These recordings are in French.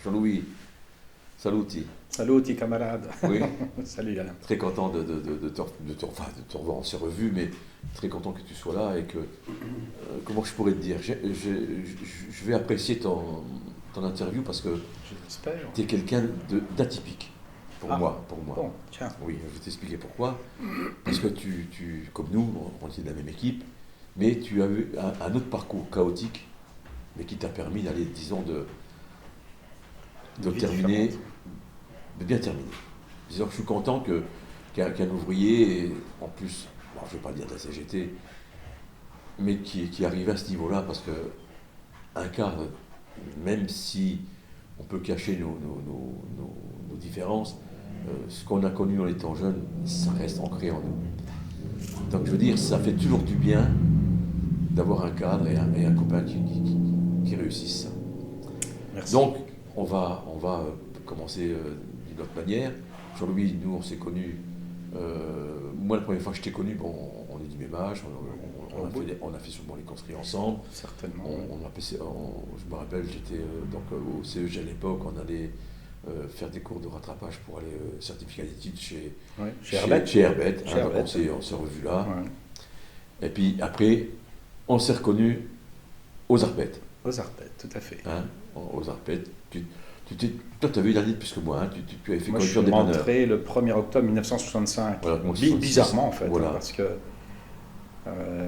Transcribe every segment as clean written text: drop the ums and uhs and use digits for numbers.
Jean-Louis, saluti. Saluti camarade. Oui, Salut Alain. très content de te revoir, on s'est revus, mais très content que tu sois là et que, comment je pourrais te dire, je vais apprécier ton interview parce que J'espère. tu es quelqu'un d'atypique, pour Ah, moi. Bon, tiens. Oui, je vais t'expliquer pourquoi. Parce que comme nous, on est de la même équipe, mais tu as eu un autre parcours chaotique, mais qui t'a permis d'aller, disons, de Vie terminer, différente. de bien terminer. Disons que je suis content qu'un ouvrier, et en plus, bon, je ne vais pas dire de la CGT, mais qui arrive à ce niveau-là, parce que un cadre, même si on peut cacher nos différences, ce qu'on a connu en étant jeune, ça reste ancré en nous. Donc je veux dire, ça fait toujours du bien d'avoir un cadre et un copain qui réussissent ça. Merci. Donc, on va commencer d'une autre manière. Jean-Louis, nous, on s'est connus. Moi, la première fois que je t'ai connu, bon, on est du même âge, on a fait souvent les conscrits ensemble. Certainement. Je me rappelle, j'étais donc au CEG à l'époque, on allait faire des cours de rattrapage pour aller certificat d'études chez Herbet. Chez Herbet. Chez Herbet. On s'est revus là. Ouais. Et puis après, on s'est reconnus aux Arpettes. Aux Arpètes, tout à fait. Hein, aux Arpettes. Toi, tu avais une année de plus que moi. Hein, tu avais fait Moi, je suis conducteur dépanneur. rentré le 1er octobre 1965. Voilà, moi, 66. Bizarrement, en fait. Voilà. Parce que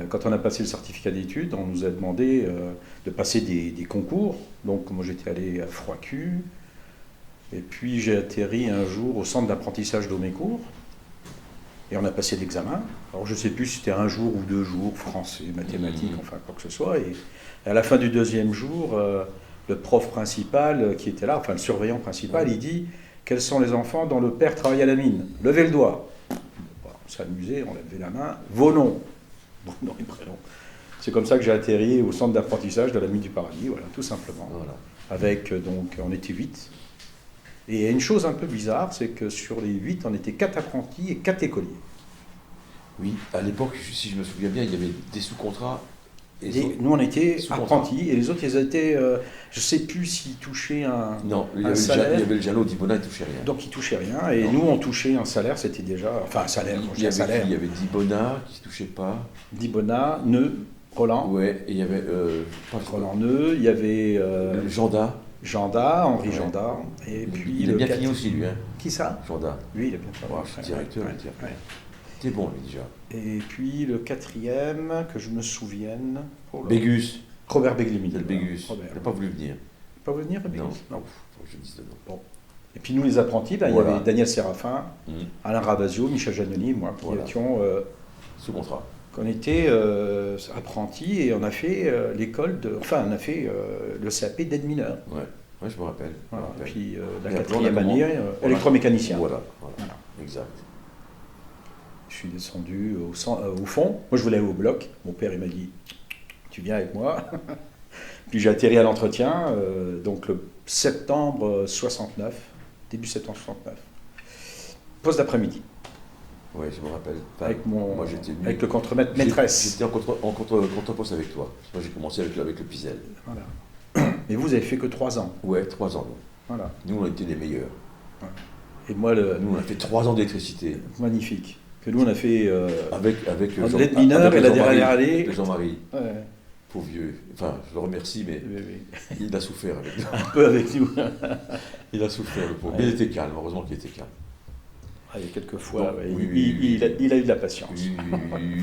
quand on a passé le certificat d'études, on nous a demandé de passer des concours. Donc, moi, j'étais allé à Froidcu. Et puis, j'ai atterri un jour au centre d'apprentissage d'Aumécourt. Et on a passé l'examen. Alors, je ne sais plus si c'était un jour ou 2 jours, français, mathématiques, enfin, quoi que ce soit. Et à la fin du 2e jour, le prof principal qui était là, enfin, le surveillant principal, il dit « Quels sont les enfants dont le père travaille à la mine ? Levez le doigt. » On s'est amusé, on a levé la main. « Vos noms. » Vos noms et prénoms. C'est comme ça que j'ai atterri au centre d'apprentissage de la mine du Paradis, voilà, tout simplement. Voilà. Avec, donc, on était 8. Et une chose un peu bizarre, c'est que sur les 8, on était 4 apprentis et 4 écoliers. Oui, à l'époque, si je me souviens bien, il y avait des sous-contrats. Et nous, on était sous-contrats. apprentis, et les autres, ils étaient, je ne sais plus s'ils touchaient Non, il y un avait salaire. le Jalot d'Ibona, il ne touchait rien. Donc, ils touchaient rien, et Non. nous, on touchait un salaire, c'était déjà, enfin, un salaire, Il y salaire. avait Dibona qui ne se touchait pas. Dibona, Neu, Roland, Ouais, et il y avait Roland Neu, il y avait le Janda. Janda, Henri Ouais. Janda, et puis Il a le bien quat- fini aussi, lui, hein, Qui ça? Janda. Lui, il a bien fait. Ouais, je suis directeur, Ouais, le directeur. ouais. T'es bon, lui, déjà. Et puis le 4e, que je me souvienne. Oh là. Bégus. Robert Beglémy. Il a le Bégus. Robert. Il n'a pas voulu venir. Pas venir, Bégus? Non. Faut que je dise le nom. Et puis nous, les apprentis, ben, Voilà. il y avait Daniel Séraphin, Mmh. Alain Ravasio, Michel Janoni, moi, qui Voilà. étions, Sous contrat. qu'on était apprentis et on a fait l'école de. Enfin, on a fait le CAP d'aide mineur. Ouais, je me rappelle. Voilà. Et puis la Et après, 4e on a année, voilà. électromécanicien. Voilà. Voilà. Exact. Je suis descendu au fond. Moi, je voulais aller au bloc. Mon père, il m'a dit tu viens avec moi. Puis j'ai atterri à l'entretien, donc le septembre 69, début septembre 69. Pause d'après-midi. Ouais, je me rappelle. Enfin, Avec, moi, j'étais venu- avec le contremaître maîtresse. J'étais en contre-poste avec toi. Moi, j'ai commencé avec le Pizel. Voilà. Mais vous avez fait que 3 ans. Ouais, 3 ans. Voilà. Nous, on était les meilleurs. Et moi, Nous, on a fait 3 ans d'électricité. magnifique. Que nous, on a fait Avec en aide mineur et la Jean-Marie. dernière année. Avec Jean-Marie, Ouais, pauvre vieux. Enfin, je le remercie, mais oui, oui. il a souffert avec nous. Un peu avec nous. Il a souffert, le pauvre. Ouais. Mais il était calme, heureusement qu'il était calme. Ah, il y a quelques fois, Donc, ouais, oui, il a eu de la patience. Il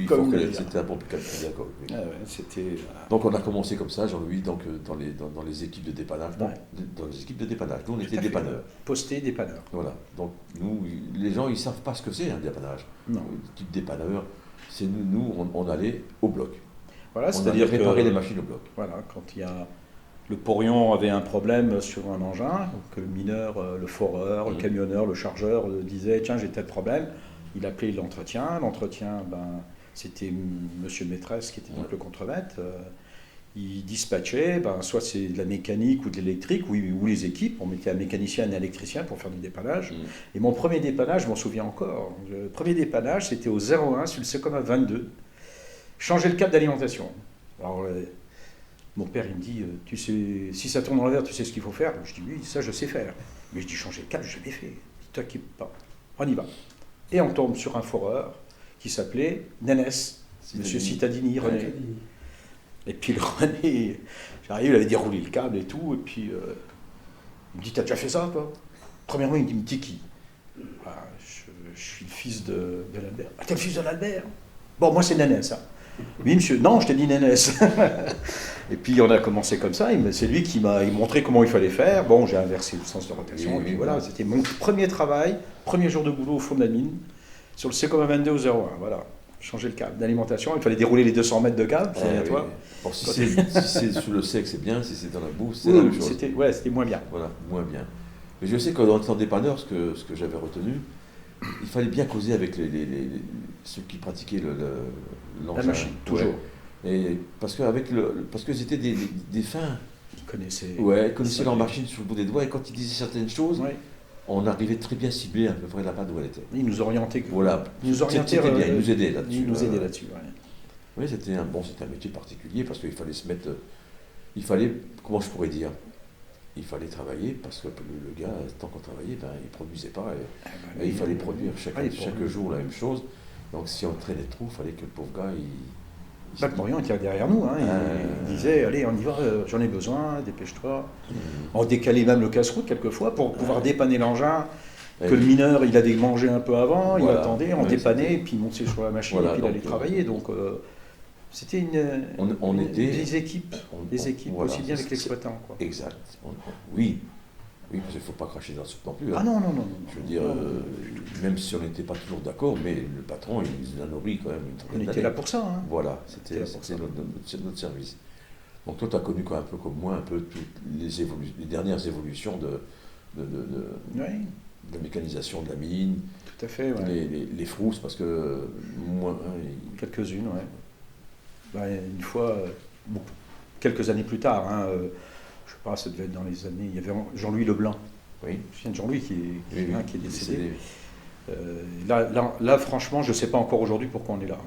Comme faut vous le reconnaître, dire. c'était un bon calme, d'accord. Oui. Ah ouais, c'était. Donc on a commencé comme ça, Jean-Louis, donc, dans les équipes de dépannage. Ouais. Dans les équipes de dépannage. Nous, on tout était à fait, dépanneurs. Posté, dépanneur. Voilà. Donc nous, les gens, ils ne savent pas ce que c'est un dépannage. Non. Type dépanneur, c'est nous on allait au bloc. Voilà, On c'est-à-dire allait que réparer les machines au bloc. voilà, quand il y a le porion avait un problème sur un engin, donc le mineur, le foreur, le camionneur, le chargeur disait tiens j'ai tel problème, il appelait l'entretien, ben, c'était monsieur maîtresse qui était donc le contremaître, il dispatchait, ben, soit c'est de la mécanique ou de l'électrique ou les équipes, on mettait un mécanicien et un électricien pour faire du dépannage. Et mon premier dépannage, je m'en souviens encore, le premier dépannage c'était au 01 sur le Secoma 22, changer le câble d'alimentation. Alors Mon père, il me dit, tu sais, si ça tourne en l'envers, tu sais ce qu'il faut faire? Je dis, oui, ça, je sais faire. Mais je dis, changer le câble, je l'ai fait. Ne t'inquiète pas. On y va. Et on tombe sur un foreur qui s'appelait Nénès, Monsieur Cittadini, René. Et puis le René, j'arrive, il avait déroulé le câble et tout, et puis il me dit, t'as déjà fait ça, toi? Premièrement, il me dit, mais t'es qui? Ah, je suis le fils de l'Albert. Ah, t'es le fils de l'Albert? Bon, moi, c'est Nénès, hein. Oui, monsieur, non, je t'ai dit Nénès. Et puis on a commencé comme ça, c'est lui qui m'a montré comment il fallait faire. Bon, j'ai inversé le sens de rotation, et puis voilà, c'était mon premier travail, premier jour de boulot au fond de la mine, sur le C22 au 01, voilà. Changer le câble d'alimentation, il fallait dérouler les 200 mètres de câble, toi. Bon, si c'est sous le sec, c'est bien, si c'est dans la boue, c'est la même chose. C'était moins bien. Voilà, moins bien. Mais je sais que dans le dépanneur, ce que j'avais retenu, il fallait bien causer avec ceux qui pratiquaient l'engin. La machine, toujours. Ouais. Et parce que c'était des fins. Ils connaissaient. Ouais, ils connaissaient leur machine sur le bout des doigts, et quand ils disaient certaines choses, on arrivait très bien cibler à peu près la panne où elle était. Ils nous orientaient. Voilà. C'était bien, ils nous aidaient là-dessus. Ils nous aidaient là-dessus, ouais. Oui, c'était un métier particulier parce qu'il fallait se mettre. Comment je pourrais dire? Il fallait travailler parce que le gars, tant qu'on travaillait, il ne produisait pas. Et il fallait produire chaque jour la même chose. Donc si on traînait trop, il fallait que le pauvre gars, Jacques Morion était derrière nous, hein. Il disait, allez, on y va, j'en ai besoin, dépêche-toi. On décalait même le casse-route quelquefois pour pouvoir dépanner l'engin, que le mineur, il avait mangé un peu avant, il attendait, on dépannait, et puis il montait sur la machine, et puis il allait travailler. Donc c'était des équipes, aussi bien avec l'exploitant. Exact. Oui, parce qu'il ne faut pas cracher dans la soupe non plus. Hein. Ah non. Je veux dire, même si on n'était pas toujours d'accord, mais le patron, il nous a nourri quand même. On était là pour ça. Hein. Voilà, c'était notre service. Donc toi, tu as connu un peu comme moi, un peu toutes les dernières évolutions de la mécanisation de la mine. Tout à fait, ouais. Les frousses, parce que moi... Quelques-unes, ouais. Une fois, quelques années plus tard, hein, je sais pas, ça devait être dans les années... Il y avait Jean-Louis Leblanc. Oui. Je viens de Jean-Louis qui est décédé. Là, franchement, je ne sais pas encore aujourd'hui pourquoi on est là.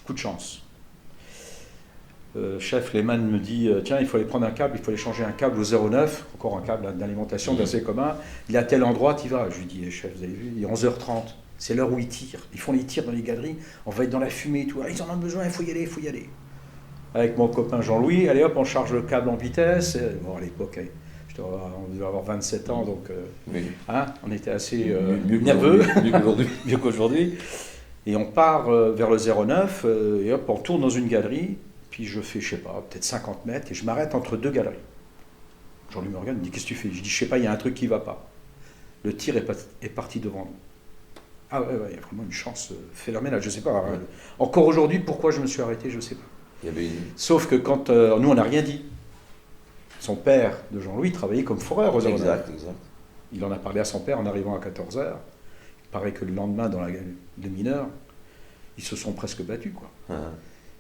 Coup de chance. Chef Lehmann me dit, tiens, il faut aller prendre un câble, il faut aller changer un câble au 09, encore un câble d'alimentation d'assez commun. Il est à tel endroit, tu y vas. Je lui dis, chef, vous avez vu, il est 11h30. C'est l'heure où ils tirent. Ils font les tirs dans les galeries. On va être dans la fumée et tout. Ah, ils en ont besoin, il faut y aller. Avec mon copain Jean-Louis, allez hop, on charge le câble en vitesse. Bon, à l'époque, on devait avoir 27 ans, donc on était assez nerveux. Mieux qu'aujourd'hui. Et on part vers le 09, et hop, on tourne dans une galerie. Puis je fais, je sais pas, peut-être 50 mètres, et je m'arrête entre deux galeries. Jean-Louis me regarde, il me dit, qu'est-ce que tu fais? Je dis, je sais pas, il y a un truc qui va pas. Le tir est parti devant nous. Ah ouais, il y a vraiment une chance phénoménale, je sais pas. Ouais. Encore aujourd'hui, pourquoi je me suis arrêté, je sais pas. Sauf que quand nous, on n'a rien dit. Son père de Jean-Louis travaillait comme foreur aux Exact. Il en a parlé à son père en arrivant à 14h. Il paraît que le lendemain, dans les mineurs, ils se sont presque battus, quoi.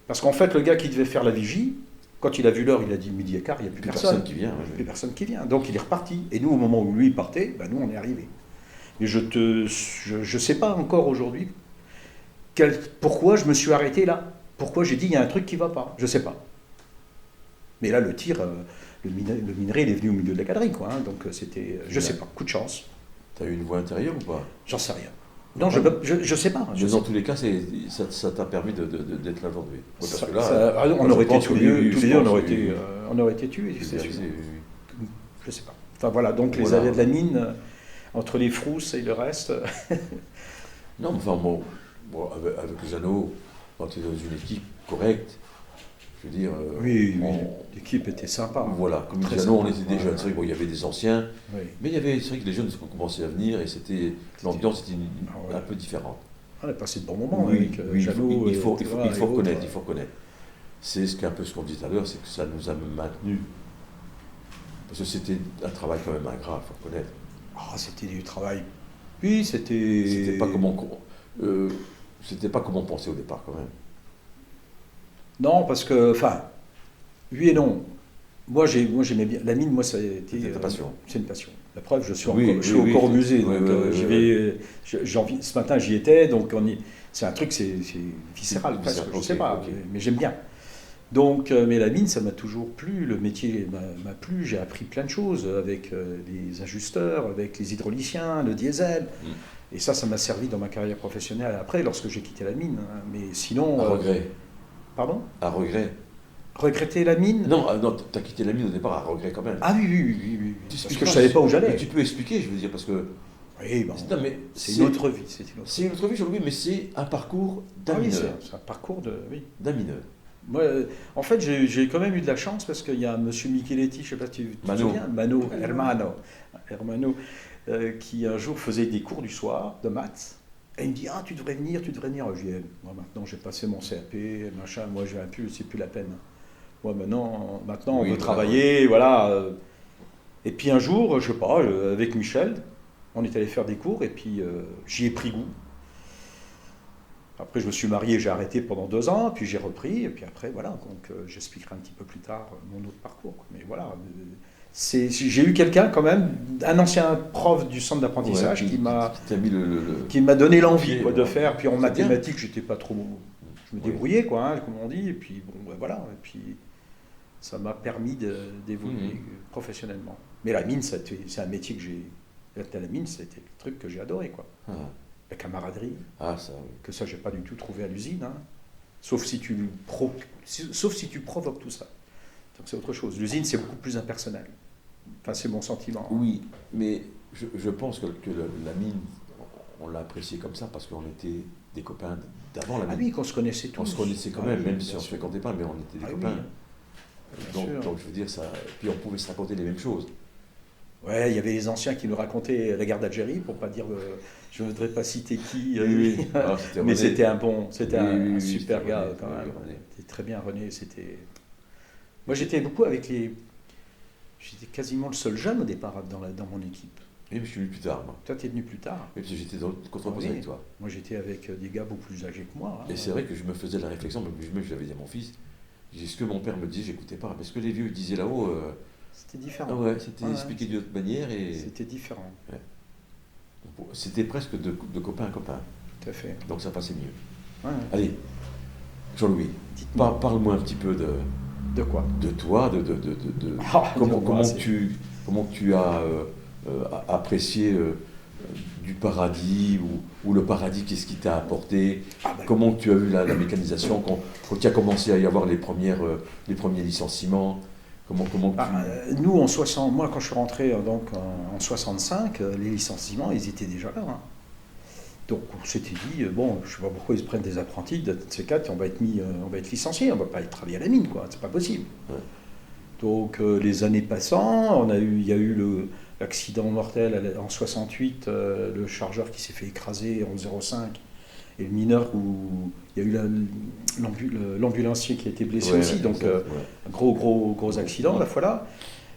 Parce qu'en fait, le gars qui devait faire la vigie, quand il a vu l'heure, il a dit midi et quart, il n'y a plus personne qui vient. Plus personne qui vient. Donc il est reparti. Et nous, au moment où lui il partait, nous on est arrivés. Mais je sais pas encore aujourd'hui pourquoi je me suis arrêté là. Pourquoi j'ai dit il y a un truc qui va pas. Je sais pas. Mais là, le tir, le minerai, il est venu au milieu de la galerie, quoi. Hein, donc c'était, je sais pas, coup de chance. Tu as eu une voie intérieure ou pas? J'en sais rien. Non, je sais pas. Mais dans tous les cas, ça t'a permis d'être là aujourd'hui. Parce que là, on aurait été tous les deux, on aurait été tués, c'est sûr. Je sais pas. Enfin voilà, donc les aléas de la mine, entre les frousses et le reste. Non, mais enfin, bon, avec Jeannot, quand tu es dans une équipe correcte, je veux dire. Oui, l'équipe était sympa. Voilà, comme Jeannot, on était des jeunes. C'est vrai qu'il y avait des anciens, mais c'est vrai que les jeunes commençaient à venir et l'ambiance était un peu différente. On a passé de bons moments avec Jeannot. Il faut reconnaître. C'est un peu ce qu'on disait tout à l'heure, c'est que ça nous a maintenus. Parce que c'était un travail quand même ingrat, il faut reconnaître. C'était du travail. Oui, c'était pas comme on pensait au départ quand même. Non, parce que, oui et non. Moi, j'aimais bien. La mine, moi, ça a été. C'est ta passion. C'est une passion. La preuve, je suis encore au musée. Ce matin, j'y étais, donc c'est un truc, c'est viscéral, presque. Je ne sais pas, mais j'aime bien. Donc, mais la mine, ça m'a toujours plu, le métier m'a plu, j'ai appris plein de choses avec les ajusteurs, avec les hydrauliciens, le diesel. Et ça m'a servi dans ma carrière professionnelle après, lorsque j'ai quitté la mine. Hein. Mais sinon... À regret. Pardon? À regret. Regretter la mine? Non, non, tu as quitté la mine au départ à regret quand même. Ah oui, oui, oui, oui. Tu Parce que je savais pas où j'allais. Tu peux expliquer, je veux dire, parce que... Oui, bon, non, mais c'est une autre vie. C'est une autre vie, Jean-Louis, mais c'est un parcours d'un Ah oui, mineur. c'est un parcours de... Oui. D'un mineur. Moi, en fait, j'ai quand même eu de la chance parce qu'il y a M. Micheletti, je ne sais pas si tu te souviens, Hermano, qui un jour faisait des cours du soir de maths. Et il me dit, ah, tu devrais venir. Je dis, moi maintenant j'ai passé mon CAP, machin, moi je viens plus, c'est plus la peine. Moi maintenant on veut travailler, voilà. Et puis un jour, je sais pas, avec Michel, on est allé faire des cours et puis j'y ai pris goût. Après, je me suis marié, j'ai arrêté pendant 2 ans, puis j'ai repris, et puis après, voilà. Donc, j'expliquerai un petit peu plus tard mon autre parcours. Mais voilà, j'ai eu quelqu'un quand même, un ancien prof du centre d'apprentissage qui m'a donné l'envie de faire. Puis en mathématiques, j'étais pas trop, je me débrouillais, quoi, hein, comme on dit. Et puis bon, voilà. Et puis ça m'a permis d'évoluer professionnellement. Mais la mine, c'est un métier que j'ai. La mine, c'était le truc que j'ai adoré, quoi. Ah. La camaraderie, ça, oui. Que ça, j'ai pas du tout trouvé à l'usine, hein. Sauf si tu provoques tout ça. Donc c'est autre chose. L'usine, c'est beaucoup plus impersonnel. Enfin, c'est mon sentiment. Oui, mais je pense que la mine, on l'a apprécié comme ça parce qu'on était des copains d'avant la mine. Ah oui, qu'on se connaissait tous. On se connaissait quand même si on ne se fréquentait pas, mais on était des copains. Oui. Donc je veux dire, ça. Puis on pouvait se raconter les mêmes choses. Ouais, il y avait les anciens qui nous racontaient la guerre d'Algérie, pour pas dire, je ne voudrais pas citer qui, oui. Mais c'était un un super gars René, quand même. René. C'était très bien René. Moi j'étais beaucoup avec j'étais quasiment le seul jeune au départ dans mon équipe. Oui, mais je suis venu plus tard, moi. Toi, tu es venu plus tard. Oui, parce que j'étais dans le contre-posé avec toi. Moi, j'étais avec des gars beaucoup plus âgés que moi. Hein. Et c'est vrai que je me faisais la réflexion, même je l'avais dit à mon fils, ce que mon père me disait, j'écoutais pas. Mais ce que les vieux disaient là-haut... C'était différent. Ah ouais, c'était expliqué d'une autre manière. C'était différent. Ouais. C'était presque de copain à copain. Tout à fait. Donc ça passait mieux. Ouais. Allez, Jean-Louis, parle-moi un petit peu de quoi? De toi, comment tu as apprécié du paradis, ou le paradis, qu'est-ce qui t'a apporté, comment tu as vu la mécanisation, quand tu as commencé à y avoir les premiers licenciements. Nous, moi, quand je suis rentré donc, en 65, les licenciements, ils étaient déjà là. Hein. Donc, on s'était dit, bon, je ne sais pas pourquoi ils se prennent des apprentis, de ces quatre, on va être licenciés, on ne va pas aller travailler à la mine, quoi. C'est pas possible. Ouais. Donc, les années passant, il y a eu l'accident mortel en 68, le chargeur qui s'est fait écraser en 05. Et le mineur où il y a eu l'ambulancier qui a été blessé aussi, donc un gros accident la fois là.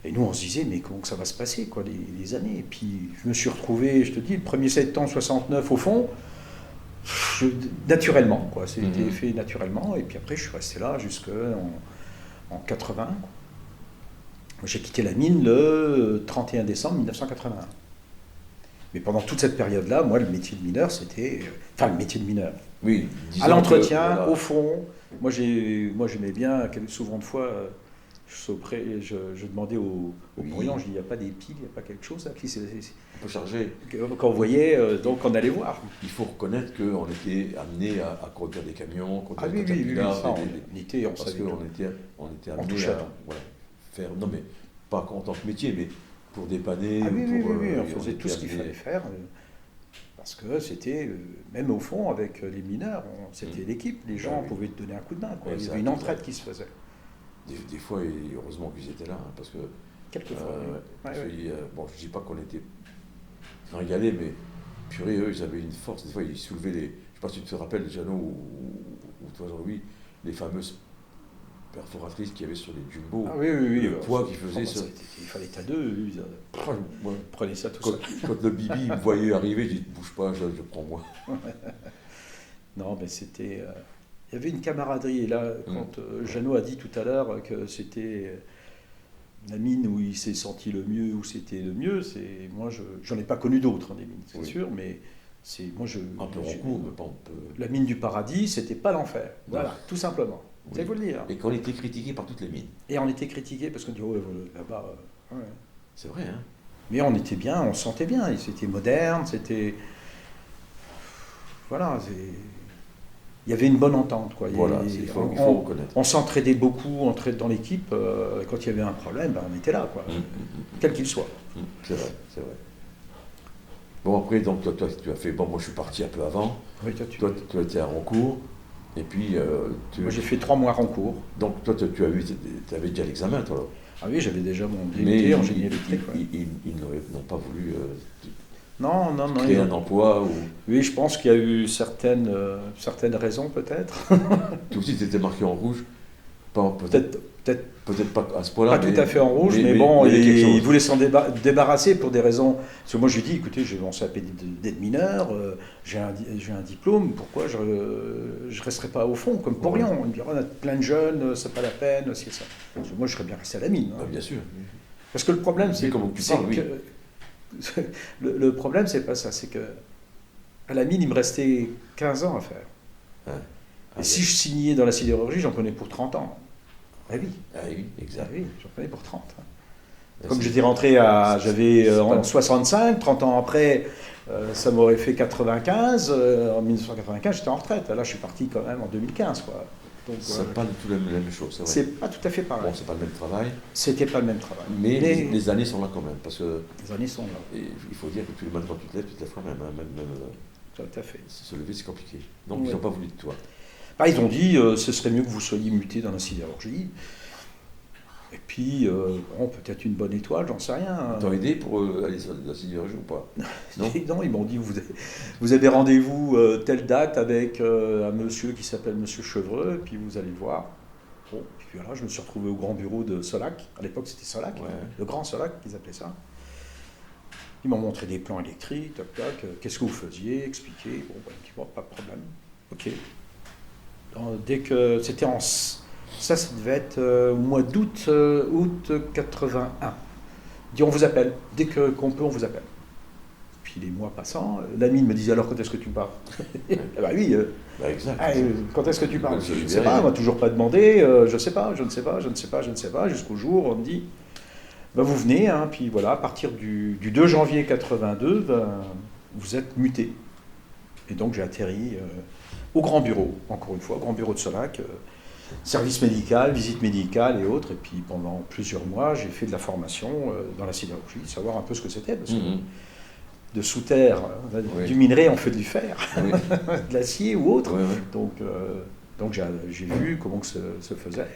Et nous on se disait mais comment que ça va se passer quoi les années. Et puis je me suis retrouvé, je te dis, le 1er septembre 69 au fond, naturellement quoi, c'était fait naturellement. Et puis après je suis resté là jusqu'en 80. J'ai quitté la mine le 31 décembre 1981. Mais pendant toute cette période-là, moi, le métier de mineur, c'était... Enfin, le métier de mineur. Oui. À l'entretien, au fond. Moi, j'aimais bien, souvent de fois, je demandais au bruyant, je dis, il n'y a pas des piles, il n'y a pas quelque chose là qui on peut charger. Quand on voyait, donc on allait voir. Il faut reconnaître qu'on était amené à conduire des camions, conduire des catapillars. Parce qu'on était amené à faire... Non, mais pas en tant que métier, mais... pour dépanner. Oui, on faisait tout ce qu'il fallait faire. Parce que c'était, même au fond, avec les mineurs, c'était l'équipe. Les gens pouvaient te donner un coup de main. Quoi. Il y avait une entraide qui se faisait. Des fois, et heureusement qu'ils étaient là. Hein, parce que, quelquefois. Bon, je ne dis pas qu'on était régalés, mais purée, eux, ils avaient une force. Des fois, ils soulevaient les... Je ne sais pas si tu te rappelles, Jeannot ou toi, Jean-Louis, les fameuses perforatrices qu'il y avait sur les Jumbo, le poids qu'ils faisaient. Il fallait être à deux, prenez ça tout seul. Quand le Bibi me voyait arriver, je dis bouge pas, je prends moi. Non, mais c'était... il y avait une camaraderie. Et là, quand Jeannot a dit tout à l'heure que c'était la mine où il s'est senti le mieux, où c'était le mieux, moi, j'en ai pas connu d'autres, des mines, c'est sûr, mais... un peu Roncourt, mais pas un peu... La mine du paradis, c'était pas l'enfer. Voilà, tout simplement. Ça, il faut le dire. Et qu'on était critiqué par toutes les mines. Et on était critiqué parce qu'on dit, oh, là-bas, ouais. C'est vrai, hein. Mais on était bien, on se sentait bien. Et c'était moderne, c'était... Voilà, il y avait une bonne entente, quoi. Voilà, il faut reconnaître. On s'entraidait beaucoup dans l'équipe. Quand il y avait un problème, on était là, quoi. Quel qu'il soit. C'est vrai, c'est vrai. Bon, après, donc, toi, tu as fait... Bon, moi, je suis parti un peu avant. Oui, toi, tu étais à Roncourt. Et puis... moi, j'ai fait 3 mois à Roncourt. Donc, toi, tu avais déjà l'examen, toi, là. Ah oui, j'avais déjà mon DUT en génie électrique. Ils n'ont pas voulu non, créer un emploi. Oui, je pense qu'il y a eu certaines raisons, peut-être. Toi aussi, tu étais marqué en rouge. Peut-être pas à ce point-là. Pas tout à fait en rouge, mais bon, il voulait s'en débarrasser pour des raisons. Parce que moi, je lui ai dit, écoutez, j'ai mon CAP d'aide mineur, j'ai un diplôme, pourquoi je ne resterai pas au fond, comme pour rien. On me dira, on a plein de jeunes, c'est pas la peine, c'est ça. Parce que moi, je serais bien resté à la mine. Bien sûr. Parce que le problème, c'est que le problème, c'est pas ça, c'est que à la mine, il me restait 15 ans à faire. Et si je signais dans la sidérurgie, j'en prenais pour 30 ans. Ah oui, exact. Ah oui, j'en prenais pour 30. Comme j'étais rentré en 65, 30 ans après, ça m'aurait fait 95. En 1995, j'étais en retraite. Là, je suis parti quand même en 2015. Quoi. Donc, c'est pas du tout la même chose, c'est vrai. C'est pas tout à fait pareil. Bon, c'est pas le même travail. C'était pas le même travail. Mais les années sont là quand même. Parce que les années sont là. Et il faut dire que tous les matins, quand tu te lèves quand même. Tout à fait. Se lever, c'est compliqué. Donc, ils n'ont pas voulu de toi. Ils ont dit ce serait mieux que vous soyez muté dans la sidérurgie. Et puis, peut-être une bonne étoile, j'en sais rien. T'as aidé pour aller sur la sidérurgie ou pas? Non, ils m'ont dit vous avez rendez-vous telle date avec un monsieur qui s'appelle Monsieur Chevreux, et puis vous allez voir. Bon, et puis voilà, je me suis retrouvé au grand bureau de Solac. À l'époque, c'était Solac, le grand Solac qu'ils appelaient ça. Ils m'ont montré des plans électriques, qu'est-ce que vous faisiez, expliquez. Bon, pas de problème. Ok. Dès que c'était ça devait être au mois d'août, août 81. Il dit on vous appelle, dès qu'on peut on vous appelle. Puis les mois passant, l'ami me disait alors quand est-ce que tu pars? Oui, exact. Quand est-ce que tu pars? Je ne sais pas, on m'a toujours pas demandé, je ne sais pas, jusqu'au jour où on me dit vous venez, puis voilà, à partir du 2 janvier 82, vous êtes muté. Et donc j'ai atterri au grand bureau, encore une fois, au grand bureau de Solac, service médical, visite médicale et autres. Et puis pendant plusieurs mois, j'ai fait de la formation dans la sidérurgie, savoir un peu ce que c'était. Parce que de sous terre, du minerai, on fait du fer, de l'acier ou autre. Donc j'ai vu comment que se faisait.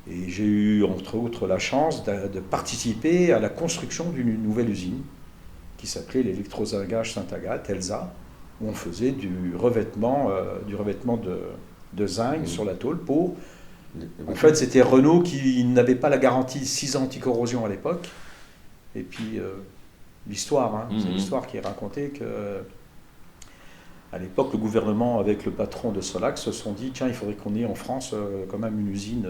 Et j'ai eu, entre autres, la chance de participer à la construction d'une nouvelle usine qui s'appelait l'électrozingage Sainte-Agathe, ELSA, où on faisait du revêtement de zinc sur la tôle pour... En fait, c'était Renault qui n'avait pas la garantie 6 ans anti-corrosion à l'époque. Et puis, l'histoire, c'est l'histoire qui est racontée que... À l'époque, le gouvernement, avec le patron de Solac, se sont dit, tiens, il faudrait qu'on ait en France quand même une usine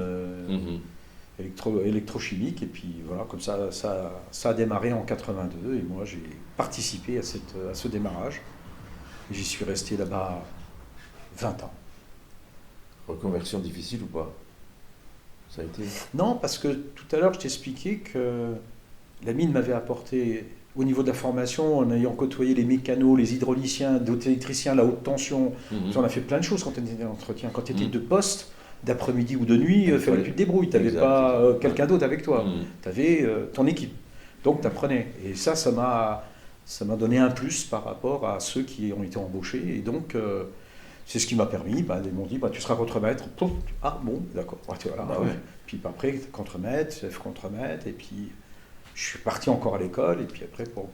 électrochimique. Et puis voilà, comme ça a démarré en 82. Et moi, j'ai participé à ce démarrage. Et j'y suis resté là-bas 20 ans. Reconversion difficile ou pas? Ça a été? Non, parce que tout à l'heure, je t'expliquais que la mine m'avait apporté... Au niveau de la formation, en ayant côtoyé les mécanos, les hydrauliciens, d'autres électriciens, la haute tension, on a fait plein de choses quand tu étais en entretien. Quand tu étais de poste, d'après-midi ou de nuit, il fallait que tu te débrouilles. Tu n'avais pas quelqu'un d'autre avec toi. Tu avais ton équipe. Donc tu apprenais. Et ça m'a donné un plus par rapport à ceux qui ont été embauchés. Et donc, c'est ce qui m'a permis. Ils m'ont dit, tu seras contremaître. Ah bon, d'accord. Voilà. Puis après, contremaître, chef contremaître, et puis... Je suis parti encore à l'école, et puis après pour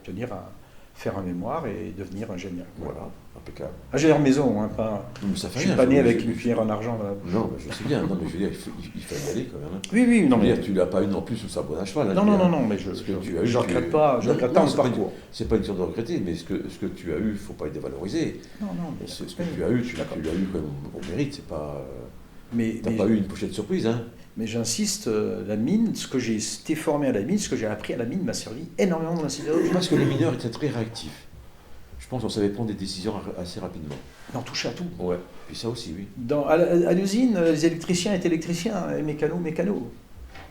faire un mémoire et devenir ingénieur. Voilà, impeccable. Ingénieur maison, pas... Ça fait je suis pas né avec une cuillère en argent. Là. Non, mais je sais bien, mais je veux dire, il fallait y aller quand même. Oui, non. Mais tu l'as pas eu non plus sous sa bonne à cheval. Non, mais je ne regrette pas, mon parcours. C'est pas une question de regretter, mais ce que tu as eu, il ne faut pas le dévaloriser. Non. Ce que tu as eu, tu l'as eu comme au mérite, c'est pas... Tu n'as pas eu une pochette de surprise, Mais j'insiste, la mine, ce que j'ai été formé à la mine, ce que j'ai appris à la mine m'a servi énormément dans la sidérurgie. Je pense que les mineurs étaient très réactifs. Je pense qu'on savait prendre des décisions assez rapidement. Mais on touchait à tout. Ouais, puis ça aussi, oui. À l'usine, les électriciens étaient électriciens, les mécanos.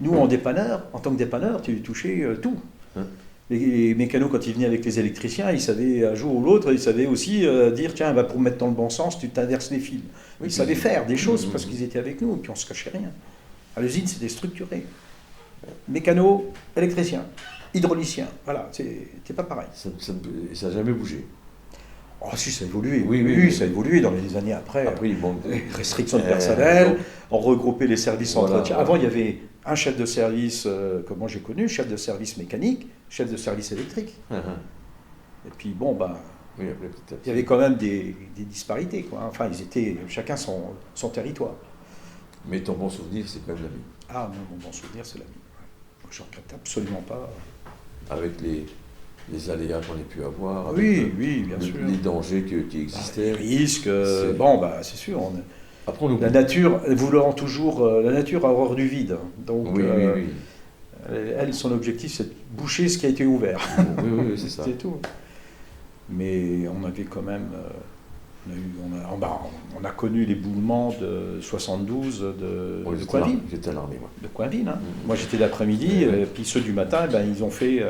Nous, en tant que dépanneur, tu touchais tout. Hein. Les mécanos, quand ils venaient avec les électriciens, ils savaient, un jour ou l'autre, ils savaient aussi dire, tiens, pour me mettre dans le bon sens, tu t'inverses les fils. Ils savaient faire des choses parce qu'ils étaient avec nous, et puis on ne se cachait rien. À l'usine, c'était structuré. Mécano, électricien, hydraulicien, voilà, c'était pas pareil. Ça n'a jamais bougé. Oh si, ça a évolué. Oui. Ça a évolué dans les années après. Après, il manque de Restrictions de personnel, donc, on regroupait les services voilà, entretien. voilà. Avant, il y avait un chef de service, que moi j'ai connu, chef de service mécanique, chef de service électrique. Et puis bon, oui, après, petit à petit. il y avait quand même des disparités, quoi. Enfin, ils étaient chacun son territoire. Mais ton bon souvenir, c'est quand même la vie. Ah, moi, mon bon souvenir, c'est la vie. Moi, je ne regrette absolument pas. Avec les aléas qu'on ait pu avoir. Oui, bien sûr. Les dangers qui existaient. Les risques, c'est sûr. Après, on La nature, voulant toujours, la nature a horreur du vide. Donc, oui. elle, son objectif, c'est de boucher ce qui a été ouvert. Oui, c'est ça. C'est tout. Mais on avait quand même, on a connu l'éboulement de 72 de Coinville. J'étais à l'armée, moi. De Coinville. Hein. Moi, j'étais l'après-midi, puis ceux du matin, ils ont fait,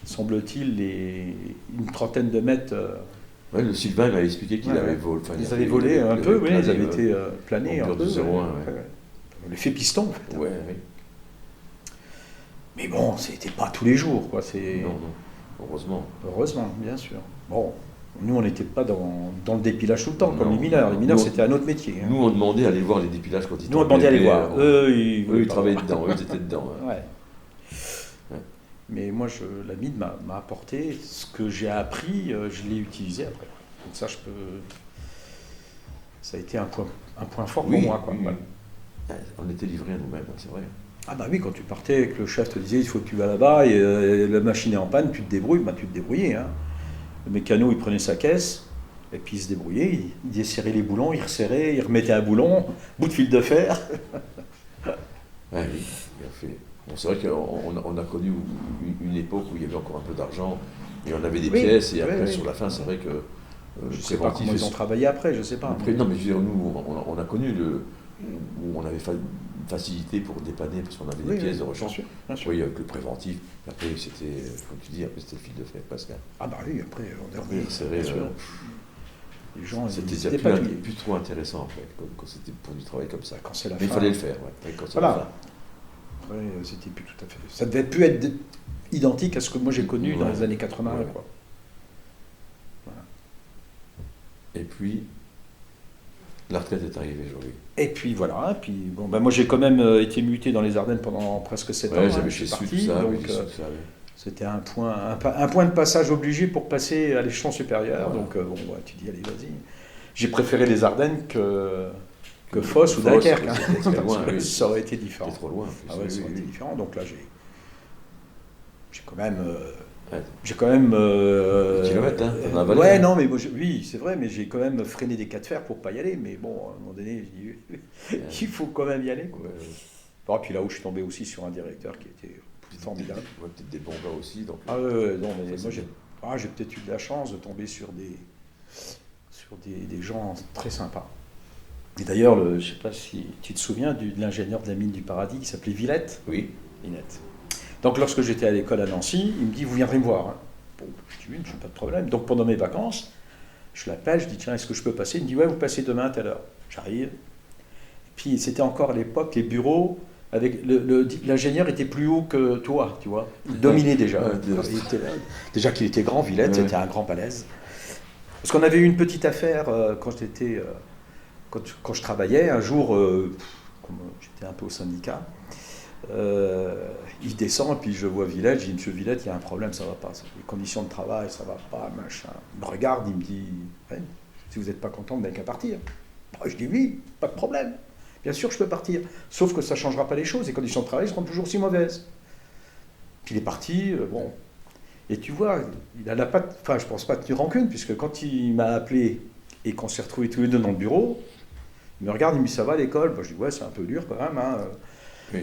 semble-t-il, une trentaine de mètres. Ouais, le Sylvain m'avait expliqué qu'il avait volé. Ils avaient volé un peu, oui, ils avaient été planés un peu. 0-1, L'effet piston, en fait. Oui. Mais bon, c'était pas tous les jours, quoi. Non, heureusement. Heureusement, bien sûr. Bon, nous, on n'était pas dans le dépilage tout le temps, comme les mineurs. Les mineurs, c'était un autre métier. Nous, on demandait à aller voir les dépilages quand ils Nous, on demandait à aller voir. Eux, ils travaillaient dedans, eux, ils étaient dedans. Ouais. Mais moi, l'AMID m'a apporté ce que j'ai appris, je l'ai utilisé après. Donc ça, ça a été un point fort pour moi, quoi. Oui. On était livrés à nous-mêmes, c'est vrai. Ah bah oui, quand tu partais, que le chef te disait il faut que tu vas là-bas et la machine est en panne, tu te débrouilles, tu te débrouillais. Hein. Le mécano, il prenait sa caisse et puis il se débrouillait, il desserrait les boulons, il resserrait, il remettait un boulon, bout de fil de fer. Oui, bien fait. Bon, c'est vrai qu'on a connu une époque où il y avait encore un peu d'argent et on avait des pièces et après sur la fin, c'est vrai que je ne sais pas comment ils ont travaillé après, je ne sais pas. Non, mais je veux dire, nous, on a connu où on avait une facilité pour dépanner parce qu'on avait des pièces de rechange. Bien sûr. Oui, avec le préventif. Après, c'était, comme tu dis, après c'était le fil de fer, Pascal. Ah bah oui, après, les gens, c'était plus trop intéressant après, quand c'était pour du travail comme ça. Quand c'est la mais fin. il fallait le faire, ouais. Voilà. Après, c'était plus tout à fait. Ça devait plus être identique à ce que moi j'ai connu dans les années 80. Ouais. Quoi. Voilà. Et puis, la retraite est arrivée aujourd'hui. Et puis voilà, puis bon, moi j'ai quand même été muté dans les Ardennes pendant presque 7 ans. J'avais chez Sud, ça, donc c'était un point de passage obligé pour passer à l'échelon supérieur. Donc tu dis allez vas-y. J'ai préféré les Ardennes que Foss ou Dunkerque. Ça aurait été différent. C'était trop loin. Ça aurait été différent. Donc là j'ai quand même. J'ai quand même. Kilomètres, hein. Ouais, non, mais oui, c'est vrai, mais j'ai quand même freiné des cas de fer pour pas y aller. Mais bon, à un moment donné, je dis qu'il faut quand même y aller. Quoi. Et puis là où je suis tombé aussi sur un directeur qui était formidable. Peut-être des bons gars aussi. Donc, non, mais moi j'ai peut-être eu de la chance de tomber sur des gens très sympas. Et d'ailleurs, je ne sais pas si tu te souviens de l'ingénieur de la mine du Paradis qui s'appelait Villette. Oui. Villette. Donc lorsque j'étais à l'école à Nancy, il me dit, vous viendrez me voir. Hein. Bon, je dis, oui, je n'ai pas de problème. Donc pendant mes vacances, je l'appelle, je dis, tiens, est-ce que je peux passer? Il me dit, ouais, vous passez demain à telle heure. J'arrive. Et puis c'était encore à l'époque, les bureaux, avec l'ingénieur était plus haut que toi, tu vois. Il dominait déjà. Déjà qu'il était grand, Villette, c'était un grand balèze. Parce qu'on avait eu une petite affaire quand je travaillais. Un jour, comme j'étais un peu au syndicat, il descend et puis je vois Villette, je dis monsieur Villette, il y a un problème, ça va pas, les conditions de travail, ça va pas, machin. Il me regarde, il me dit si vous n'êtes pas content, vous n'avez qu'à partir. Je dis oui, pas de problème, bien sûr je peux partir, sauf que ça ne changera pas les choses, les conditions de travail seront toujours si mauvaises. Puis il est parti, bon. Et tu vois, il n'a pas, je pense pas tenu rancune, puisque quand il m'a appelé et qu'on s'est retrouvés tous les deux dans le bureau, il me regarde, il me dit ça va à l'école? Je dis ouais, c'est un peu dur quand même. Hein. Oui.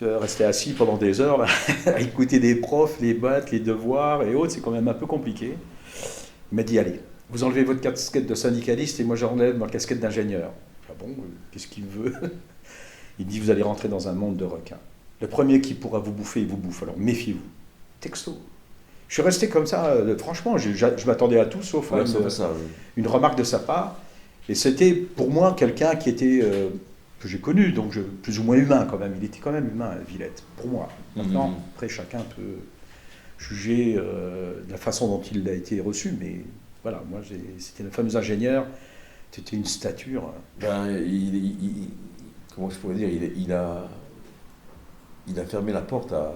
Rester assis pendant des heures, là, à écouter des profs, les maths, les devoirs et autres, c'est quand même un peu compliqué. Il m'a dit allez, vous enlevez votre casquette de syndicaliste et moi j'enlève ma casquette d'ingénieur. Ah bon, qu'est-ce qu'il veut? Il dit, vous allez rentrer dans un monde de requins. Le premier qui pourra vous bouffer, il vous bouffe, alors méfiez-vous. Texto. Je suis resté comme ça, franchement, je m'attendais à tout sauf à une remarque de sa part. Et c'était pour moi quelqu'un qui était, que j'ai connu, donc plus ou moins humain quand même. Il était quand même humain, Villette, pour moi. Maintenant, après, chacun peut juger de la façon dont il a été reçu, mais voilà, moi, c'était le fameux ingénieur, c'était une stature. Ben, comment je pourrais dire, il a fermé la porte à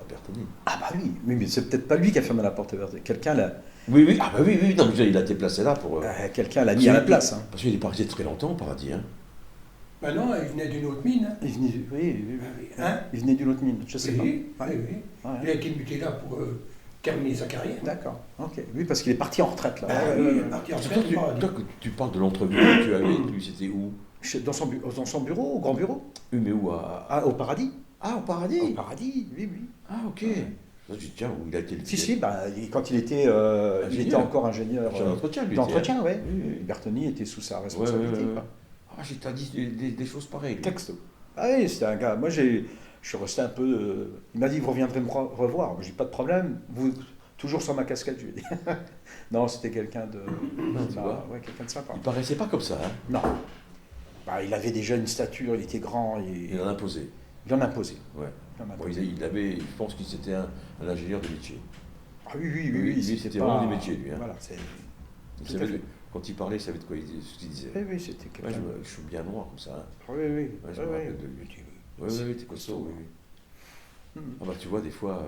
Bertoni. Ah bah oui, mais c'est peut-être pas lui qui a fermé la porte à Bertoni. Quelqu'un l'a... Oui, ah bah oui, non, mais il a été placé là pour... quelqu'un l'a mis à la place. Hein. Parce qu'il est parti très longtemps au Paradis. Hein. Ben non, il venait d'une autre mine. Hein. Il venait, oui. Hein? Il venait d'une autre mine, je sais pas. Oui. Ouais. Il a été muté là pour terminer sa carrière. D'accord, ok. Oui, parce qu'il est parti en retraite là. Il est parti en retraite. Toi, tu parles de l'entrevue que tu avais avec lui, c'était où? Dans son bureau, au grand bureau. Oui, mais où Au Paradis. Ah, au Paradis. Au Paradis, oui. Ah, ok. Là, tu dis, tiens, où il a été le... Si, quand il était encore ingénieur d'entretien, ouais. Oui. Bertoni était sous sa responsabilité. Ouais. Ah, j'ai dit des choses pareilles. Texte. Ah oui, c'était un gars. Moi, je suis resté un peu... Il m'a dit, vous reviendrez me revoir. J'ai pas de problème. Vous, toujours sur ma casquette, je lui ai dit. Non, c'était quelqu'un de... quelqu'un de sympa. Il paraissait pas comme ça, hein? Non. Il avait déjà une stature, il était grand. Il en a imposé. Il en a imposé. Ouais. Je pense qu'il était un ingénieur de métier. Ah oui. C'était vraiment du métier, lui. Hein. Voilà, quand il parlait, il savait de quoi ce qu'il disait. Oui, c'était quelqu'un. Je suis bien noir comme ça. Hein. Oui. Je me rappelle de lui. Oui, t'es costaud, oui. Ah bah tu vois, des fois...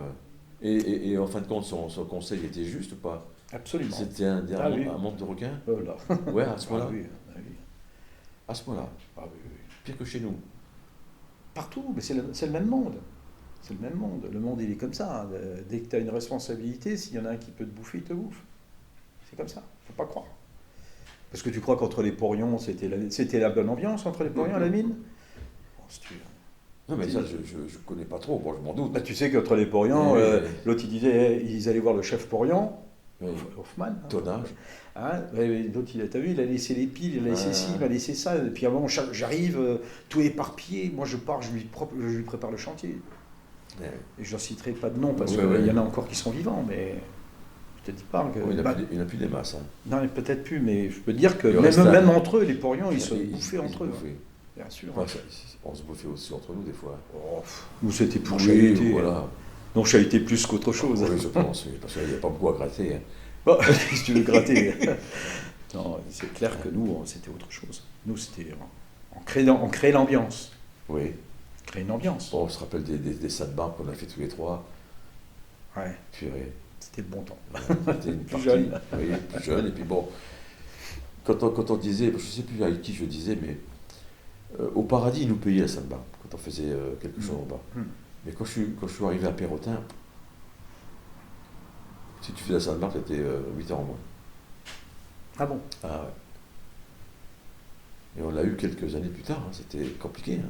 Et en fin de compte, son conseil était juste ou pas? Absolument. C'était un monde de requins? Oh là. Ouais, à ce moment-là. Oui. À ce moment-là. Ah oui. Pire que chez nous. Partout, mais c'est le même monde. C'est le même monde. Le monde, il est comme ça. Hein. Dès que tu as une responsabilité, s'il y en a un qui peut te bouffer, il te bouffe. C'est comme ça. Faut pas croire. Parce que tu crois qu'entre les porions, c'était la bonne ambiance entre les porions à la mine? Non, mais ça, je connais pas trop. Bon, je m'en doute. Tu sais qu'entre les porions, l'autre, il disait, ils allaient voir le chef porion, Hoffman. Tonnage. Hein, l'autre, t'as vu, il a laissé les piles, il a laissé ci, il a laissé ça. Et puis à un moment, j'arrive, tout éparpillé. Moi, je pars, je lui prépare le chantier. Et je ne citerai pas de nom parce qu'il y en a encore qui sont vivants, mais je te dis pas que... Il n'y en a plus des masses. Hein. Non, mais peut-être plus, mais je peux te dire que même entre eux, les porions, ils se bouffaient entre eux. Bien sûr. Enfin, on se bouffait aussi entre nous des fois. Nous, c'était pour chahuter. Voilà. Donc chahuter plus qu'autre chose. Oui, je pense, parce qu'il n'y a pas beaucoup à gratter. Hein. Bon, si tu veux gratter. Non, c'est clair que nous, c'était autre chose. Nous, c'était... On créait l'ambiance. Oui. Créer une ambiance. Bon, on se rappelle des sandbars qu'on a fait tous les trois. Ouais. Purée. C'était le bon temps. C'était une partie, jeune. Oui, plus jeune. Et puis bon, quand on disait, je ne sais plus avec qui je disais, mais au Paradis, ils nous payaient la sandbar quand on faisait quelque chose en bas. Mais quand je suis arrivé à Perrotin, si tu fais la sandbar, c'était 8 heures en moins. Ah bon? Ah ouais. Et on l'a eu quelques années plus tard, hein. C'était compliqué. Hein.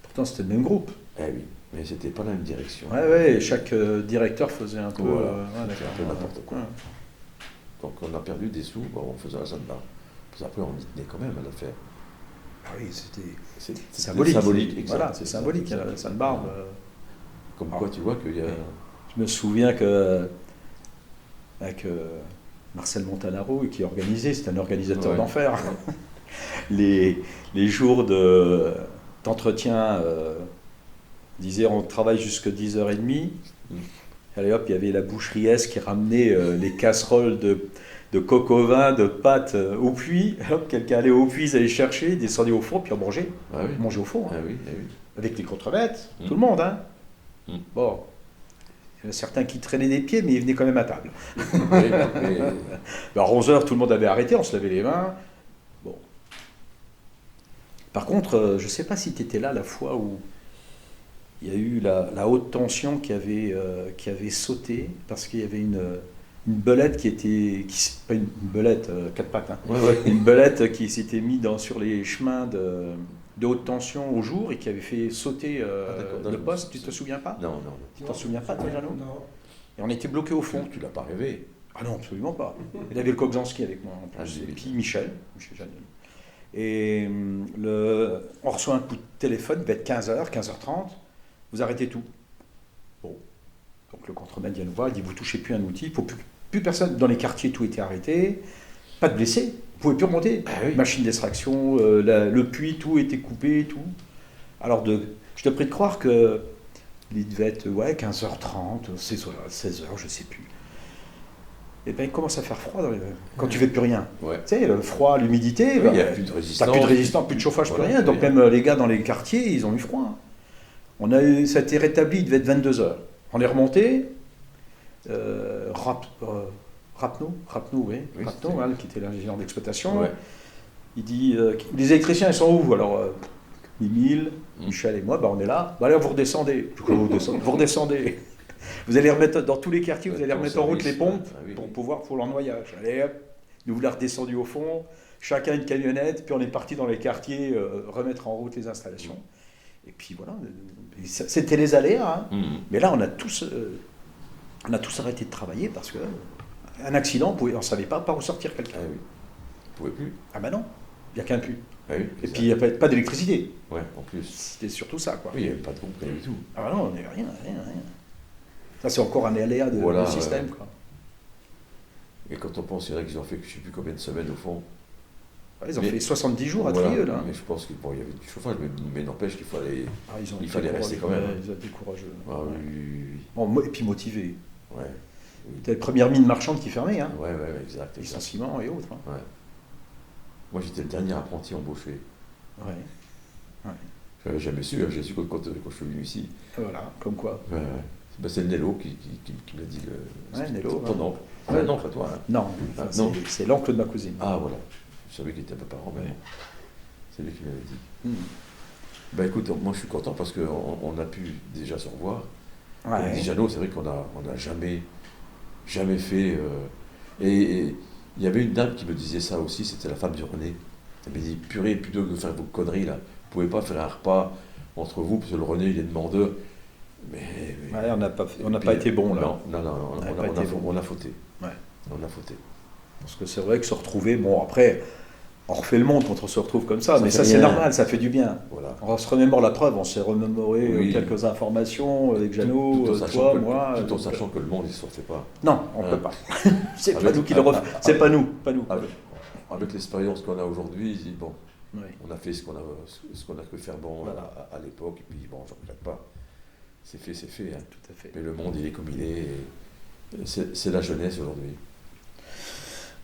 Pourtant, c'était le même groupe. Eh oui, mais c'était pas la même direction. Ouais, chaque directeur faisait un peu... un peu n'importe quoi. Ouais. Donc on a perdu des sous, on faisait la sandbar. Puis après, on y tenait quand même à l'affaire. Ah oui, c'était symbolique. Voilà, c'est symbolique, la sandbar. Comme quoi, tu vois qu'il y a... Je me souviens avec Marcel Montanaro, qui organisait, c'était un organisateur d'enfer. Ouais. les jours d'entretien disait on travaille jusqu'à 10h30. Allez hop, il y avait la boucherie S qui ramenait les casseroles de coq au vin, de pâtes au puits. Hop, quelqu'un allait au puits, ils allaient chercher, descendait au fond, puis on mangeait. Ah oui. On mangeait au fond. Hein. Ah oui. Avec les contremettes, tout le monde. Hein. Bon. Il y en a certains qui traînaient des pieds, mais ils venaient quand même à table. Oui, à 11h, tout le monde avait arrêté, on se lavait les mains. Bon. Par contre, je ne sais pas si tu étais là la fois où il y a eu la haute tension qui avait sauté, parce qu'il y avait une belette qui était... pas une belette, 4 pattes, hein, une belette qui s'était mise sur les chemins de haute tension au jour et qui avait fait sauter le poste. Tu te souviens pas? Non. Tu t'en souviens pas, toi, Jeannot? Non. Et on était bloqués au fond. Tu l'as pas rêvé? Ah Ah non, absolument pas. Il avait le Kobzanski avec moi en plus. Ah, j'ai Et vu. puis Michel Janel. Et on reçoit un coup de téléphone, il va être 15h, 15h30, vous arrêtez tout. Bon. Donc le contremaître vient nous voir, il dit vous touchez plus un outil, il faut plus personne. Dans les quartiers, tout était arrêté, pas de blessés, vous pouvez plus remonter. Ah oui. Machine d'extraction, le puits, tout était coupé, tout. Alors je te prie de croire que il devait être 15h30, 16h, je sais plus. Et bien il commence à faire froid quand tu fais plus rien. Ouais. Tu sais, le froid, l'humidité, Il n'y a plus de résistance. t'as plus de résistance, plus de chauffage, Voilà, plus rien. Donc plus rien. même les gars dans les quartiers, ils ont eu froid. Ça a été rétabli, il devait être 22h. On est remonté. Rapneau, oui, Oui, Rapneau, c'était- qui était l'ingénieur d'exploitation. Ouais. Il dit les électriciens, ils sont où? Alors, Mimile, Michel et moi, on est là. Allez, vous redescendez. Comment vous descendez? Vous redescendez. Vous allez remettre dans tous les quartiers, vous allez remettre en route les pompes pour l'ennoyage. Allez, hop, nous vous l'avons redescendu au fond, chacun une camionnette, puis on est parti dans les quartiers remettre en route les installations. Et puis voilà, c'était les aléas. Hein. Mais là, on a tous arrêté de travailler parce que un accident, on ne savait pas par où sortir quelqu'un. Ah oui. On ne pouvait plus. Ah ben non, il n'y a qu'un puits. Ah oui, Et puis il n'y a pas d'électricité. Ouais, en plus. C'était surtout ça, quoi. Oui, il n'y avait pas de groupe, rien du tout. Ah ben non, on n'est rien. Ça, c'est encore un aléa du système, quoi. Et quand on pense, c'est vrai qu'ils ont fait je ne sais plus combien de semaines au fond. Ouais, ils ont fait 70 jours à Trieux, là. Mais je pense qu'il y avait du chauffage, mais n'empêche qu'il fallait. Ah, Il fallait rester quand même. Ils ont été courageux. Ah oui. Bon, et puis motivés. Ouais. C'était les premières mines marchandes qui fermaient, hein. Ouais, exact. Licenciements et autres. Hein. Ouais. Moi, j'étais le dernier apprenti embauché. Ouais. Je n'avais jamais su, j'ai su quand je suis venu ici. Voilà, comme quoi. Ouais. C'est Nello qui me l'a dit. Nello. Ton oncle. Ouais, non, pas toi. Hein. Non, non. C'est l'oncle de ma cousine. Ah, voilà. Je savais qu'il était un peu parent, mais c'est lui qui m'avait dit. Ben écoute, moi je suis content parce qu'on a pu déjà se revoir. Ouais. Comme dit Jeannot, c'est vrai qu'on n'a jamais fait. Et il y avait une dame qui me disait ça aussi, c'était la femme du René. Elle me dit purée, plutôt que de faire vos conneries là, vous pouvez pas faire un repas entre vous, parce que le René il est demandeur. Mais on n'a pas été bon là. Non, on a fauté. Ouais. On a fauté. Parce que c'est vrai que se retrouver, bon après, on refait le monde quand on se retrouve comme ça, mais ça fait c'est rien. normal, ça fait du bien. Voilà. On se remémore la preuve, on s'est remémoré Oui. quelques informations avec Jeannot, Tout en sachant toi, que- moi. Tout en sachant que le monde il ne sortait pas. Non, on ne Hein. peut pas. C'est pas Avec- nous qui le refait. C'est pas nous. Avec l'expérience qu'on a aujourd'hui, il dit, bon, Oui. on a fait ce qu'on a pu faire bon Voilà. à l'époque, et puis bon, je ne regrette pas. C'est fait. Hein. Tout à fait. Mais le monde, il est comme il est. Et c'est la jeunesse aujourd'hui.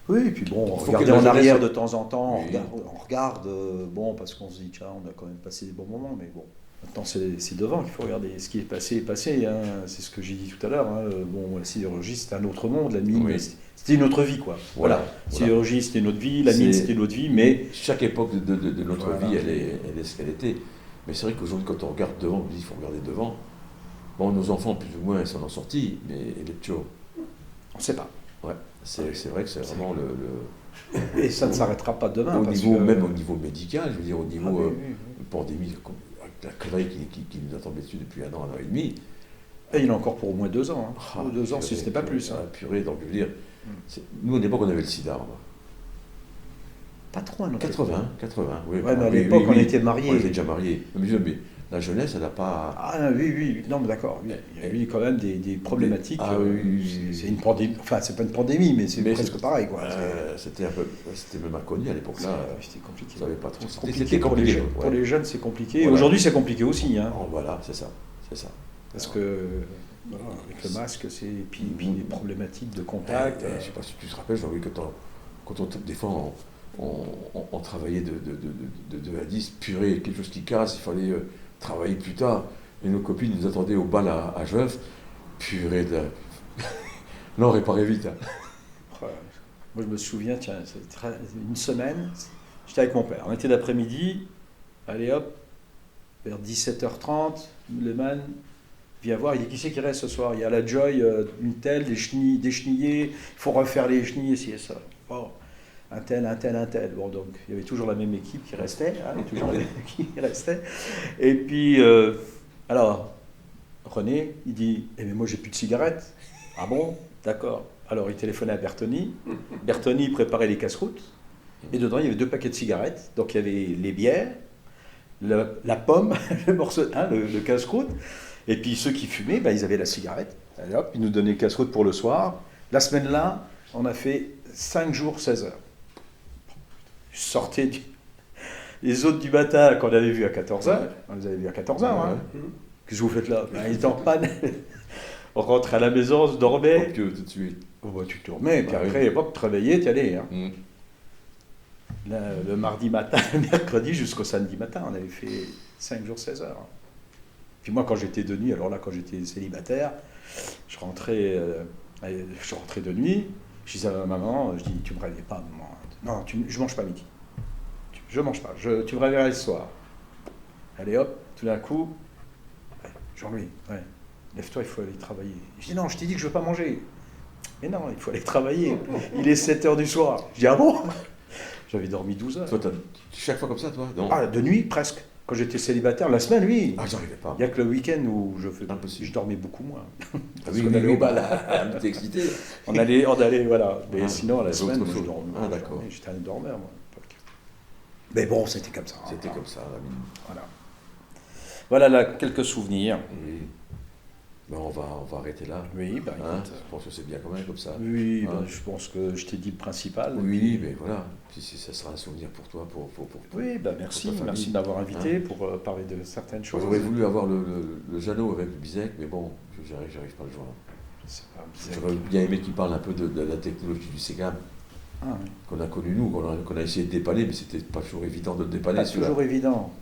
Oui, et puis bon, Il faut regarder que la en jeunesse- arrière de temps en temps, Oui. on regarde, bon, parce qu'on se dit, tiens, on a quand même passé des bons moments, mais bon, maintenant c'est devant qu'il faut regarder. Ce qui est passé, hein, c'est ce que j'ai dit tout à l'heure. Hein. Bon, la sidérurgie, c'est un autre monde, la mine, Oui. c'était une autre vie, quoi. Voilà. La sidérurgie, c'était une autre vie, la mine, c'était une autre vie, mais... Chaque époque de notre Voilà. vie, elle est ce qu'elle était. Mais c'est vrai qu'aujourd'hui, quand on regarde devant, on dit, il faut regarder devant. Bon, nos enfants, plus ou moins, ils s'en ont sortis, mais les petits, On ne sait pas. ouais, c'est vrai que c'est vraiment Et ça ne s'arrêtera pas demain. même au niveau médical, je veux dire, au niveau oui. pandémie, avec la connerie qui nous a tombé dessus depuis un an et demi. Et il en a encore pour au moins 2 ans. Hein. 2 ans, purée, si ce n'est pas plus. Hein. Purée, donc je veux dire, nous, à l'époque, on avait le sida. Pas trop, un autre. 80, oui. Ouais, mais à l'époque, on était mariés. On était déjà mariés. Mais la jeunesse, elle n'a pas... Ah oui, non mais d'accord, il y a eu quand même des problématiques. Ah oui. C'est une pandémie, enfin c'est pas une pandémie, mais c'est presque pareil quoi. C'était même inconnu à l'époque là. C'était compliqué. Je savais pas trop. C'était compliqué pour les jeunes. Pour les jeunes, c'est compliqué. Voilà. Aujourd'hui, c'est compliqué aussi. Hein. Oh, voilà, c'est ça. Parce que voilà, avec le masque, et puis les problématiques de contact. Je sais pas si tu te rappelles, Jean-Louis, des fois on travaillait de 2 à 10, purée, quelque chose qui casse, il fallait travailler plus tard. Et nos copines nous attendaient au bal à Jeuf, purée de... Non, réparer vite. Hein. Moi, je me souviens, tiens, une semaine, j'étais avec mon père. On était d'après-midi, allez hop, vers 17h30, Lehmann vient voir, il dit qui c'est qui reste ce soir? Il y a la Joy, une telle, des chenillés, il faut refaire les chenilles, ici et ça. Bon, un tel. Bon, donc, il y avait toujours la même équipe qui restait, qui restait. Et puis, alors, René, il dit, eh mais moi, j'ai plus de cigarettes. Ah bon? D'accord. Alors, il téléphonait à Bertoni. Bertoni préparait les casse-croûtes. Et dedans, il y avait 2 paquets de cigarettes. Donc, il y avait les bières, la pomme, le morceau, le casse-croûte. Et puis, ceux qui fumaient, ils avaient la cigarette. Allez, hop, ils nous donnaient le casse-croûte pour le soir. La semaine-là, on a fait 5 jours, 16 heures. Je sortais les autres du matin, qu'on avait vus à 14 heures. On les avait vus à 14 heures. Hein. Qu'est-ce que vous faites là? Ils étaient en panne. On rentrait à la maison, on se dormait. Que tout de suite. Tu te remets, puis après, hop, tu te réveillais, tu allais. Hein. Le mardi matin, le mercredi jusqu'au samedi matin, on avait fait 5 jours, 16 heures. Puis moi, quand j'étais de nuit, alors là, quand j'étais célibataire, je rentrais de nuit, je disais à ma maman, je dis, tu me réveilles pas, moi. Non, je mange pas midi. Je mange pas, tu me réveilleras le soir. Allez hop, tout d'un coup, Jean-Louis, lève-toi, il faut aller travailler. Je dis, non, je t'ai dit que je veux pas manger. Mais non, il faut aller travailler. Il est 7h du soir. Je dis, ah bon? J'avais dormi 12 heures. Toi, chaque fois comme ça, toi? Non. Ah, de nuit, presque. Quand j'étais célibataire, la semaine, oui. Ah, j'arrivais pas. Il n'y a que le week-end où je dormait beaucoup moins. Parce qu'on allait au bal. T'es excité. On allait, voilà. Mais sinon, à la semaine, autre je chose. dormais. Ah, d'accord. J'étais un dormeur, moi, à l'époque. Mais bon, c'était comme ça. C'était comme ça, la mine. Voilà là, quelques souvenirs. Oui. Ben, on va arrêter là. Oui, Hein, écoute, je pense que c'est bien quand même comme ça. oui, Hein. je pense que je t'ai dit le principal. Oui, mais voilà. Puis ça sera un souvenir pour toi, pour Oui, merci. pour ta Merci famille. de m'avoir invité pour parler de certaines choses. J'aurais voulu avoir le Jeannot avec le Bizek, mais bon, j'arrive pas à le joindre. Je sais pas, Bizek. J'aurais bien aimé qu'il parle un peu de la technologie du SECAM Ah, oui. qu'on a connu nous, qu'on a essayé de dépanner, mais c'était pas toujours évident de le dépanner. Pas celui-là. toujours évident.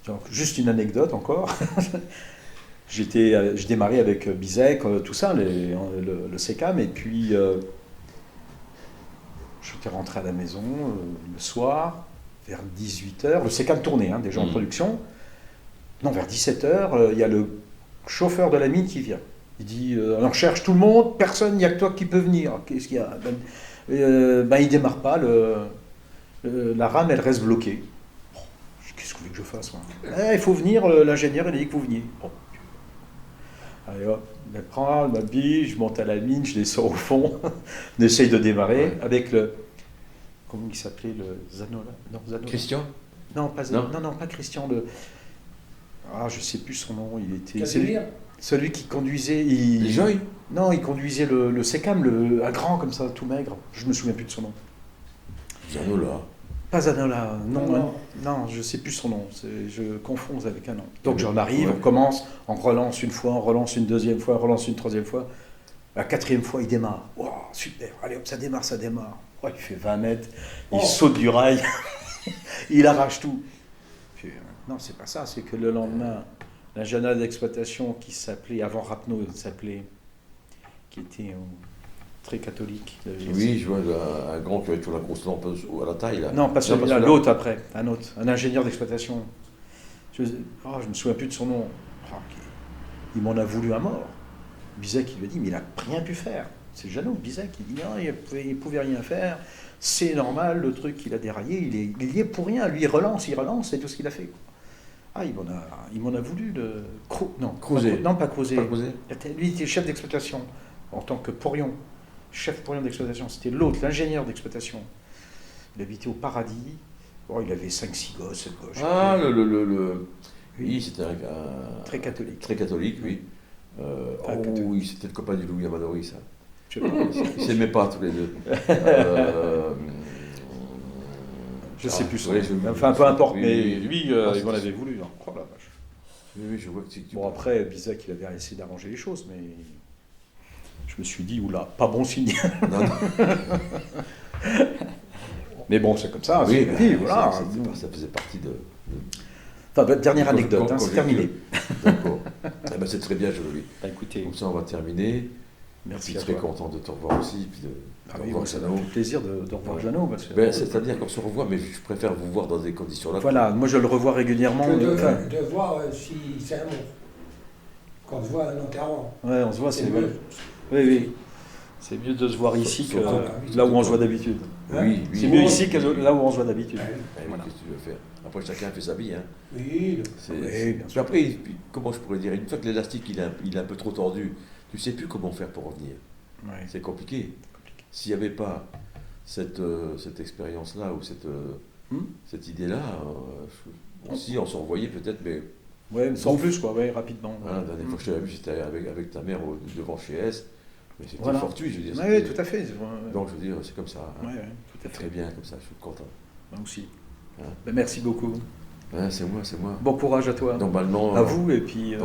Donc, juste une anecdote encore. Je démarrais avec Bizek, tout ça, le SECAM, et puis j'étais rentré à la maison le soir, vers 18h. Le SECAM tournait, déjà en production. Non, vers 17h, il y a le chauffeur de la mine qui vient. Il dit, on cherche tout le monde, personne, il n'y a que toi qui peut venir. Qu'est-ce qu'il y a? Il démarre pas, la rame, elle reste bloquée. Bon, qu'est-ce que vous voulez que je fasse, moi? Il faut venir, l'ingénieur, il a dit que vous veniez. Bon. Allez hop, je me prends, je m'habille, je monte à la mine, je descends au fond, on essaye de démarrer avec le... Comment il s'appelait, le Zanola? Non, Zanola. Christian? Non, pas Zanola. Non, pas Christian. Je sais plus son nom. Il était celui qui conduisait. Les Joy? Non, il conduisait le SECAM, un grand comme ça, tout maigre. Je me souviens plus de son nom. Zanola. Pas Zanola, non, je sais plus son nom. Je confonds avec un nom. Donc j'en arrive, on commence, on relance une fois, on relance une deuxième fois, on relance une troisième fois. La 4e fois, il démarre. Wow, super, allez hop, ça démarre. Oh, il fait 20 mètres, il saute du rail, il arrache tout. Puis, non, c'est pas ça, c'est que le lendemain, l'ingénieur d'exploitation qui s'appelait, avant Rapneau, qui était très catholique. Oui, je vois un grand qui avait toujours la grosse lampe à la taille. Là. Non, pas celui-là, l'autre après, un ingénieur d'exploitation. Je me souviens plus de son nom. Il m'en a voulu à mort. Bizek, il lui a dit, mais il n'a rien pu faire. C'est Jeannot, Bizek, il dit, non, il pouvait rien faire. C'est normal, le truc qu'il a déraillé, il y est pour rien. Lui, il relance, c'est tout ce qu'il a fait. Il m'en a voulu de... Creuser. Non, pas Creuser. Creuser. Lui, il était chef d'exploitation en tant que porion. Chef porion d'exploitation. C'était l'autre, l'ingénieur d'exploitation. Il habitait au Paradis. Bon, il avait 5-6 gosses, 7 gosses. Ah, oui, c'était un gars... Très catholique. Très catholique, oui. Oui, c'était le copain du Louis Amadori, ça. Je sais pas. Ils ne s'aimaient pas tous les deux. Je sais plus son ouais, nom. Enfin, peu importe, oui, mais oui. lui, il m'en avait voulu. Hein. Oh la vache. Oui, je vois que tu... Bon, après, Bizek, il avait essayé d'arranger les choses, mais je me suis dit, oula, pas bon signe. Non. Mais bon, c'est comme ça. Oui, voilà. ça faisait partie de... Enfin, dernière anecdote, c'est terminé. D'accord. C'est très bien, Jean-Louis. Écoutez, Comme ça, on va terminer. merci Je à suis très toi. content de te revoir aussi. Puis de Oui, revoir ça Jeannot. m'a fait plaisir de revoir Jeannot. Parce que, C'est-à-dire qu'on se revoit, mais je préfère vous voir dans des conditions là. voilà, moi je le revois régulièrement. De voir si c'est un monstre. Quand on se voit un enterrement. Ouais, on se voit, c'est mieux. Oui. C'est mieux de se voir ici que là où on se voit d'habitude. Oui. C'est mieux ici que là où on se voit d'habitude. Voilà. Qu'est-ce que tu veux faire? Après, chacun fait sa vie. Hein. Oui. Bien Puis sûr. après, comment je pourrais dire? Une fois que l'élastique il est un peu trop tordu, tu sais plus comment faire pour revenir. Ouais. C'est compliqué. S'il n'y avait pas cette expérience-là ou cette idée-là, aussi on s'en revoyait peut-être, mais Ouais, sans plus, quoi, ouais, rapidement. hein, la dernière fois que je t'avais vu, c'était avec ta mère devant chez S, mais c'était Voilà. fortuit, je veux dire. Oui, c'était- tout à fait. Donc, je veux dire, c'est comme ça. Hein. Ouais, ouais, tout C'est à fait. très bien comme ça, je suis content. Moi aussi. Hein. Ben, merci beaucoup. Hein, c'est moi. Bon courage à toi. Normalement, À vous, et puis...